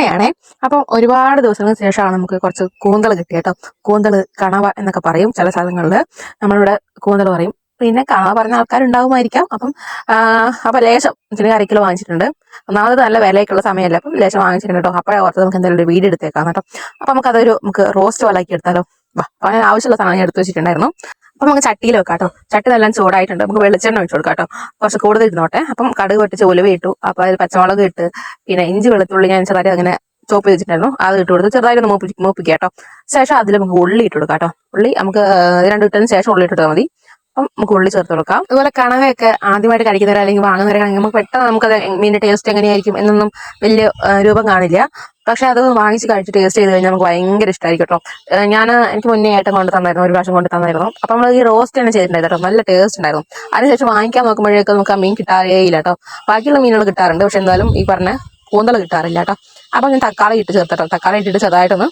എണ്ണയാണേ. അപ്പം ഒരുപാട് ദിവസങ്ങൾക്ക് ശേഷമാണ് നമുക്ക് കുറച്ച് കൂന്തൽ കിട്ടിയ കേട്ടോ. കൂന്തൽ കണവ എന്നൊക്കെ പറയും ചില സ്ഥലങ്ങളിൽ, നമ്മളിവിടെ കൂന്തൽ പറയും. പിന്നെ കണവ പറഞ്ഞ ആൾക്കാരുണ്ടാവുമായിരിക്കാം. അപ്പൊ ലേശം ഇച്ചിരി അരക്കിലോ വാങ്ങിച്ചിട്ടുണ്ട്. ഒന്നാമത് നല്ല വിലയൊക്കെയുള്ള സമയമല്ല, അപ്പം ലേശം വാങ്ങിച്ചിട്ടുണ്ട് കേട്ടോ. അപ്പോഴേ ഓർത്ത് നമുക്ക് എന്തായാലും ഒരു വീട് എടുത്തേക്കാം കേട്ടോ. അപ്പൊ നമുക്ക് റോസ്റ്റ് പോലെ ആക്കി എടുത്താലോ. അപ്പൊ ആവശ്യമുള്ള സാധനം ഞാൻ എടുത്തു വെച്ചിട്ടുണ്ടായിരുന്നു. അപ്പൊ നമുക്ക് ചട്ടിയിൽ വെക്കാം കേട്ടോ. ചട്ടി നല്ല ചൂടായിട്ടുണ്ട്. നമുക്ക് വെളിച്ചെണ്ണ ഒഴിച്ചു കൊടുക്കാം കേട്ടോ. കുറച്ച് കൂടുതൽ ഇരുന്നോട്ടെ. അപ്പം കടുക് പൊട്ടിച്ച് ഉലുവ ഇട്ടു. അപ്പൊ അതിൽ പച്ചമുളക് ഇട്ട്, പിന്നെ ഇഞ്ചി വെളുത്തുള്ളി ഞാൻ ചെറുതായിട്ട് അങ്ങനെ ചോപ്പ് വെച്ചിട്ടുണ്ടായിരുന്നു, അത് ഇട്ട് കൊടുത്ത് ചെറുതായിട്ട് മൂപ്പിക്കുക കേട്ടോ. ശേഷം അതിൽ നമുക്ക് ഉള്ളി ഇട്ട് കൊടുക്കാം കേട്ടോ. ഉള്ളി നമുക്ക് രണ്ടു ഇട്ടതിന് ശേഷം ഉള്ളി ഇട്ടിട്ട് മതി. അപ്പം നമുക്ക് ഉള്ളി ചേർത്ത് കൊടുക്കാം. അതുപോലെ കണവയൊക്കെ ആദ്യമായിട്ട് കഴിക്കുന്നവരെ അല്ലെങ്കിൽ വാങ്ങുന്നവരാണെങ്കിൽ നമുക്ക് പെട്ടെന്ന് നമുക്കത് മീനിന്റെ ടേസ്റ്റ് എങ്ങനെയായിരിക്കും എന്നൊന്നും വലിയ രൂപം കാണില്ല. പക്ഷെ അത് വാങ്ങിച്ച് കഴിച്ച് ടേസ്റ്റ് ചെയ്ത് കഴിഞ്ഞാൽ നമുക്ക് ഭയങ്കര ഇഷ്ടമായിരിക്കും കേട്ടോ. എനിക്ക് മുന്നേ ആയിട്ട് കൊണ്ട് തന്നായിരുന്നു, ഒരു പ്രാവശ്യം കൊണ്ട് തന്നായിരുന്നു. അപ്പം നമ്മൾ ഈ റോസ്റ്റ് തന്നെ ചെയ്തിട്ടുണ്ടായിരുന്നു കേട്ടോ, നല്ല ടേസ്റ്റ് ഉണ്ടായിരുന്നു. അതിനുശേഷം വാങ്ങിക്കാൻ നോക്കുമ്പോഴേക്കും നമുക്ക് ആ മീൻ കിട്ടാറേ ഇല്ല കേട്ടോ. ബാക്കിയുള്ള മീനുകൾ കിട്ടാറുണ്ട്, പക്ഷെ എന്തായാലും ഈ പറഞ്ഞ കൂന്തൽ കിട്ടാറില്ല കേട്ടോ. അപ്പം ഞാൻ തക്കാളി ഇട്ട് ചേർത്തട്ടോ. തക്കാളി ഇട്ടിട്ട് ചെറുതായിട്ടൊന്ന്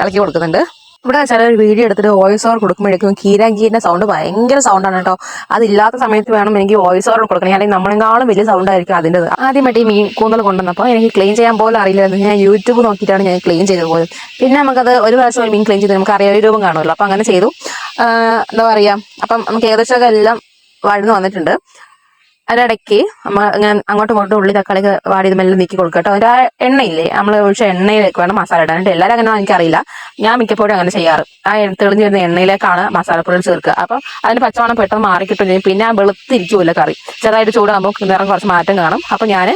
ഇളക്കി കൊടുക്കുന്നുണ്ട്. ഇവിടെ ചിലർ വീഡിയോ എടുത്തിട്ട് വോയിസ് ഓവർ കൊടുക്കുമ്പോഴേക്കും കീരാങ്കീരിന്റെ സൗണ്ട് ഭയങ്കര സൗണ്ടാണ് കേട്ടോ. അതില്ലാത്ത സമയത്ത് വേണം എനിക്ക് വോയിസ് ഓവർ കൊടുക്കണം, അല്ലെങ്കിൽ നമ്മളെക്കാളും വലിയ സൗണ്ട് ആയിരിക്കും അതിൻ്റെത്. ആദ്യമായിട്ട് ഈ മീൻ കൂന്തൽ കൊണ്ടുവന്നപ്പോൾ എനിക്ക് ക്ലീൻ ചെയ്യാൻ പോലും അറിയില്ലായിരുന്നു. ഞാൻ യൂട്യൂബ് നോക്കിയിട്ടാണ് ഞാൻ ക്ലീൻ ചെയ്തത് പോലും. പിന്നെ നമുക്കത് ഒരു പ്രാവശ്യം മീൻ ക്ലീൻ ചെയ്ത് നമുക്ക് അറിയാവുന്ന രൂപം കാണുമല്ലോ. അപ്പം അങ്ങനെ ചെയ്തു. എന്താ പറയുക, അപ്പം നമുക്ക് ഏകദേശമൊക്കെ എല്ലാം വഴന്നു വന്നിട്ടുണ്ട്. അതിനിടയ്ക്ക് ഞാൻ അങ്ങോട്ടും ഇങ്ങോട്ടും ഉള്ളി തക്കാളി വാടി മെല്ലെ നീക്കി കൊടുക്കുക കേട്ടോ. അതിൻ്റെ എണ്ണയില്ലേ, നമ്മൾ ഒഴിച്ച എണ്ണയിലേക്ക് വേണം മസാല ഇടാനായിട്ട്. എല്ലാവരും അങ്ങനെ എനിക്കറിയില്ല, ഞാൻ മിക്കപ്പോഴും അങ്ങനെ ചെയ്യാറ്. ആ തെളിഞ്ഞ് വരുന്ന എണ്ണയിലേക്കാണ് മസാലപ്പൊടി ചേർക്കുക. അപ്പം അതിന് പച്ചമണം പെട്ടെന്ന് മാറിക്കിട്ടും ചെയ്യും. പിന്നെ ആ വെളുത്തിരിക്കൂല കറി. ചെറുതായിട്ട് ചൂടാകുമ്പോൾ നിറം കുറച്ച് മാറ്റം കാണും. അപ്പം ഞാൻ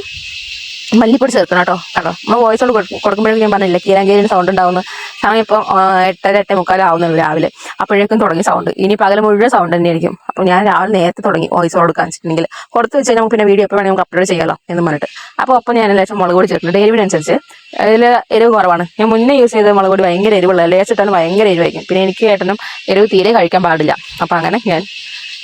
മല്ലിപ്പൊടി ചേർക്കണം കേട്ടോ. നമ്മൾ വോയിസ് കൊണ്ട് കൊടുക്കുമ്പോഴേക്കും ഞാൻ പറഞ്ഞില്ല കീരാങ്കേരിന് സൗണ്ട് ഉണ്ടാവുന്നു. സമയം ഇപ്പം 8:30 ആവുന്നുള്ളൂ രാവിലെ. അപ്പോഴേക്കും തുടങ്ങി സൗണ്ട്. ഇനി പകൽ മുഴുവൻ സൗണ്ട് തന്നെയായിരിക്കും. അപ്പം ഞാൻ രാവിലെ നേരത്തെ തുടങ്ങി വോയിസ് കൊടുക്കാൻ വെച്ചിട്ടുണ്ടെങ്കിൽ കൊടുത്തു വെച്ചാൽ നമുക്ക് പിന്നെ വീഡിയോ എപ്പോൾ വേണമെങ്കിൽ നമുക്ക് അപ്ലോഡ് ചെയ്യാമല്ലോ എന്ന് പറഞ്ഞിട്ട്. അപ്പോൾ ഞാൻ ലേശം മുളക് പൊടി ചേർത്തിട്ടുണ്ട്. എരിവിനനുസരിച്ച് അതിൽ എരിവ് കുറവാണ്. ഞാൻ മുന്നേ യൂസ് ചെയ്ത മുളക് പൊടി ഭയങ്കര എരിവുള്ള, ലേശിട്ടാലും ഭയങ്കര എരിവായിരിക്കും. പിന്നെ എനിക്ക് ഏട്ടനും എരിവ് തീരെ കഴിക്കാൻ പാടില്ല. അപ്പം അങ്ങനെ ഞാൻ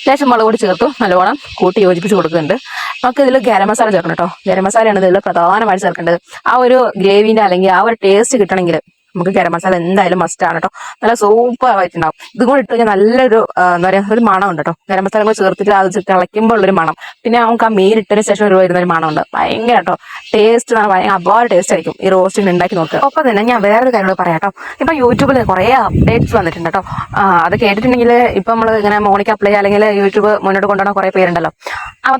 ലേശം മുളക് പൊടി ചേർത്തു നല്ലോണം കൂട്ടി യോജിപ്പിച്ച് കൊടുക്കുന്നുണ്ട്. നമുക്ക് ഇതിൽ ഗരം മസാല ചേർക്കണം കേട്ടോ. ഗരം മസാലയാണ് ഇതിൽ പ്രധാനമായിട്ട് ചേർക്കേണ്ടത്. ആ ഒരു ഗ്രേവിന്റെ അല്ലെങ്കിൽ ആ ഒരു ടേസ്റ്റ് കിട്ടണമെങ്കിൽ നമുക്ക് ഗരം മസാല എന്തായാലും മസ്റ്റ് ആണ് കേട്ടോ. നല്ല സൂപ്പർ ആയിട്ടുണ്ടാവും. ഇതും കൂടെ ഇട്ട് കഴിഞ്ഞാൽ നല്ലൊരു എന്താ പറയുക, ഒരു മണം ഉണ്ട് കേട്ടോ. ഗരം മസാല കൂടെ ചേർത്തിട്ട് അത് തിളയ്ക്കുമ്പോൾ ഉള്ളൊരു മണം. പിന്നെ നമുക്ക് ആ മീൻ ഇട്ടതിന് ശേഷം വരുന്നൊരു മണമുണ്ട്. ഭയങ്കര കേട്ടോ ടേസ്റ്റ്, ഭയങ്കര അപാര ടേസ്റ്റ് ആയിരിക്കും ഈ റോസ്റ്റിന് ഉണ്ടാക്കി നോക്കുക. ഒപ്പം തന്നെ ഞാൻ വേറൊരു കാര്യം കൂടെ പറയാം കേട്ടോ. ഇപ്പം യൂട്യൂബിൽ കുറേ അപ്ഡേറ്റ്സ് വന്നിട്ടുണ്ട് കേട്ടോ. അത് കേട്ടിട്ടുണ്ടെങ്കിൽ ഇപ്പം നമ്മൾ ഇങ്ങനെ മോണിക്ക് അപ്ലൈ അല്ലെങ്കിൽ യൂട്യൂബ് മുന്നോട്ട് കൊണ്ടുപോകുന്ന കുറേ പേരുണ്ടല്ലോ.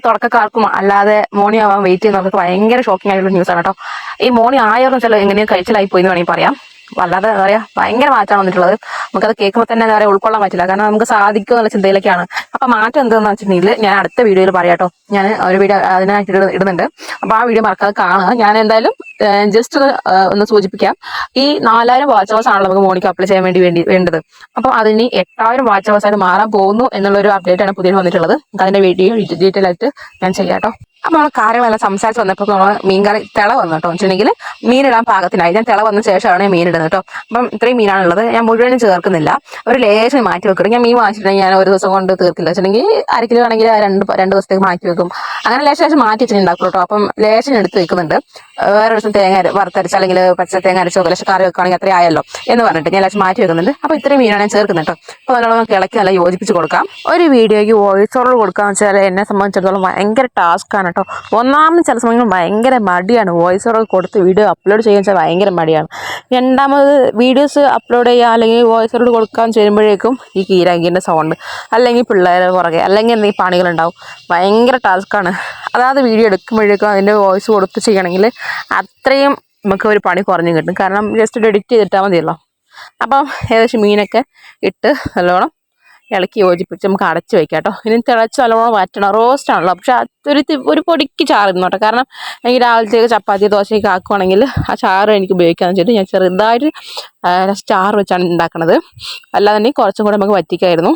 തുടക്കക്കാർക്കും അല്ലാതെ മോണി ആവാൻ വെയിറ്റ് ചെയ്യുന്നവർക്ക് ഭയങ്കര ഷോക്കിംഗ് ആയിട്ടുള്ള ന്യൂസാണ് കേട്ടോ. ഈ മോണി ആയവരും ചില എങ്ങനെയോ കഴിച്ചിലായി പോയി എന്ന് വേണമെങ്കിൽ പറയാം. വല്ലാതെ എന്താ പറയുക, ഭയങ്കര മാറ്റമാണ് വന്നിട്ടുള്ളത്. നമുക്കത് കേൾക്കുമ്പോൾ തന്നെ എന്താ പറയുക, ഉൾക്കൊള്ളാൻ പറ്റില്ല. കാരണം നമുക്ക് സാധിക്കും എന്നുള്ള ചിന്തയിലേക്കാണ്. അപ്പം മാറ്റം എന്താണെന്ന് വെച്ചിട്ടുണ്ടെങ്കിൽ ഞാൻ അടുത്ത വീഡിയോയിൽ പറയാം കേട്ടോ. ഞാൻ ഒരു വീഡിയോ അതിനായിട്ട് ഇടുന്നുണ്ട്. അപ്പോൾ ആ വീഡിയോ മറക്കാതെ കാണുക. ഞാൻ എന്തായാലും ജസ്റ്റ് ഒന്ന് സൂചിപ്പിക്കാം. ഈ 4000 വാച്ച് അവേഴ്സ് ആണല്ലോ നമുക്ക് മോണിക്ക് അപ്ലൈ ചെയ്യാൻ വേണ്ടത്. അപ്പോൾ അതിന് 8000 വാച്ച് അവേഴ്സ് ആയിട്ട് മാറാൻ പോകുന്നു എന്നുള്ളൊരു അപ്ഡേറ്റ് ആണ് പുതിയ വന്നിട്ടുള്ളത്. അതിന്റെ വീഡിയോ ഡീറ്റെയിൽ ആയിട്ട് ഞാൻ ചെയ്യാം കേട്ടോ. അപ്പോൾ നമ്മൾ കാര്യങ്ങളെല്ലാം സംസാരിച്ച് വന്നപ്പോൾ നമ്മൾ മീൻകറി തിള വന്നു കേട്ടോ. വെച്ചിട്ടുണ്ടെങ്കിൽ മീനിടാൻ പാകത്തിനായി. ഞാൻ തിള വന്ന ശേഷമാണ് മീൻ ഇടുന്നത് കേട്ടോ. അപ്പം ഇത്രയും മീനാണുള്ളത്. ഞാൻ മുഴുവനും ചേർക്കുന്നില്ല, ഒരു ലേശം മാറ്റി വെക്കും. ഞാൻ മീൻ വാങ്ങിച്ചിട്ടുണ്ടെങ്കിൽ ഞാൻ ഒരു ദിവസം കൊണ്ട് തീർക്കില്ല. വെച്ചിട്ടുണ്ടെങ്കിൽ അരക്കിലോ ആണെങ്കിൽ രണ്ട് ദിവസത്തേക്ക് മാറ്റി വെക്കും. അങ്ങനെ ലേശം മാറ്റി വെച്ചിട്ട് ഉണ്ടാക്കും കേട്ടോ. അപ്പം ലേശം എടുത്ത് വെക്കുന്നുണ്ട്. വേറെ ദിവസം തേങ്ങ വറുത്തരച്ച് അല്ലെങ്കിൽ പച്ച തേങ്ങ അരച്ചോ ലേശം കറി വെക്കുകയാണെങ്കിൽ അത്രയും ആയല്ലോ എന്ന് പറഞ്ഞിട്ട് ഞാൻ ലേശം മാറ്റി വെക്കുന്നുണ്ട്. അപ്പോൾ ഇത്രയും മീനാണ് ഞാൻ ചേർക്കുന്നത് കേട്ടോ. അപ്പോൾ നല്ലോണം ഇളക്കി നല്ല യോജിപ്പിച്ച് കൊടുക്കാം. ഒരു വീഡിയോയ്ക്ക് വോയിസ് ഓവർ കൊടുക്കാന്ന് വെച്ചാൽ എന്നെ സംബന്ധിച്ചിടത്തോളം ഭയങ്കര ടാസ്ക്കാണ് കേട്ടോ. ഒന്നാമത് ചില സമയങ്ങളിൽ ഭയങ്കര മടിയാണ്. വോയിസ് ഓവർ കൊടുത്ത് വീഡിയോ അപ്ലോഡ് ചെയ്യാൻ വെച്ചാൽ ഭയങ്കര മടിയാണ്. രണ്ടാമത് വീഡിയോസ് അപ്ലോഡ് ചെയ്യുക അല്ലെങ്കിൽ വോയിസ് ഓവർ കൊടുക്കാൻ ചെയ്യുമ്പോഴേക്കും ഈ കീരാങ്കീൻ്റെ സൗണ്ട്, അല്ലെങ്കിൽ പിള്ളേരെ പുറകെ, അല്ലെങ്കിൽ എന്തെങ്കിലും പണികളുണ്ടാവും. ഭയങ്കര ടാസ്ക്കാണ്. അതായത് വീഡിയോ എടുക്കുമ്പോഴേക്കും അതിൻ്റെ വോയിസ് കൊടുത്ത് ചെയ്യണമെങ്കിൽ അത്രയും നമുക്ക് ഒരു പണി കുറഞ്ഞു കിട്ടും. കാരണം ജസ്റ്റ് എഡിറ്റ് ചെയ്തിട്ടാൽ മതിയല്ലോ. അപ്പം ഏകദേശം മീനൊക്കെ ഇട്ട് നല്ലോണം ഇളക്കി യോജിപ്പിച്ച് നമുക്ക് അടച്ച് വയ്ക്കാം കേട്ടോ. ഇനി തിളച്ച് നല്ലോണം വറ്റണം. റോസ്റ്റ് ആണല്ലോ, പക്ഷെ ഒരു പൊടിക്ക് ചാറിരുന്നോട്ടെ. കാരണം എനിക്ക് രാവിലത്തേക്ക് ചപ്പാത്തി ദോശയൊക്കെ ആക്കുവാണെങ്കിൽ ആ ചാറ് എനിക്ക് ഉപയോഗിക്കാമെന്ന് വെച്ചിട്ട് ഞാൻ ചെറുതായിട്ട് ചാറ് വെച്ചാണ് ഉണ്ടാക്കണത്. അല്ലാതെ തന്നെ കുറച്ചും കൂടെ നമുക്ക് വറ്റിക്കായിരുന്നു.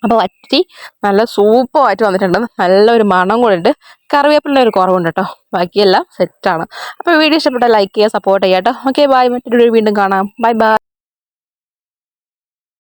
അപ്പോൾ വറ്റി നല്ല സൂപ്പറായിട്ട് വന്നിട്ടുണ്ട്. നല്ലൊരു മണം കൂടെ ഉണ്ട്. കറിവേപ്പിലിൻ്റെ ഒരു കുറവുണ്ട് കേട്ടോ. ബാക്കിയെല്ലാം സെറ്റാണ്. അപ്പോൾ വീഡിയോ ഇഷ്ടപ്പെട്ടാൽ ലൈക്ക് ചെയ്യുക, സപ്പോർട്ട് ചെയ്യുക കേട്ടോ. Okay, bye. മറ്റൊരു വീണ്ടും കാണാം. Bye by.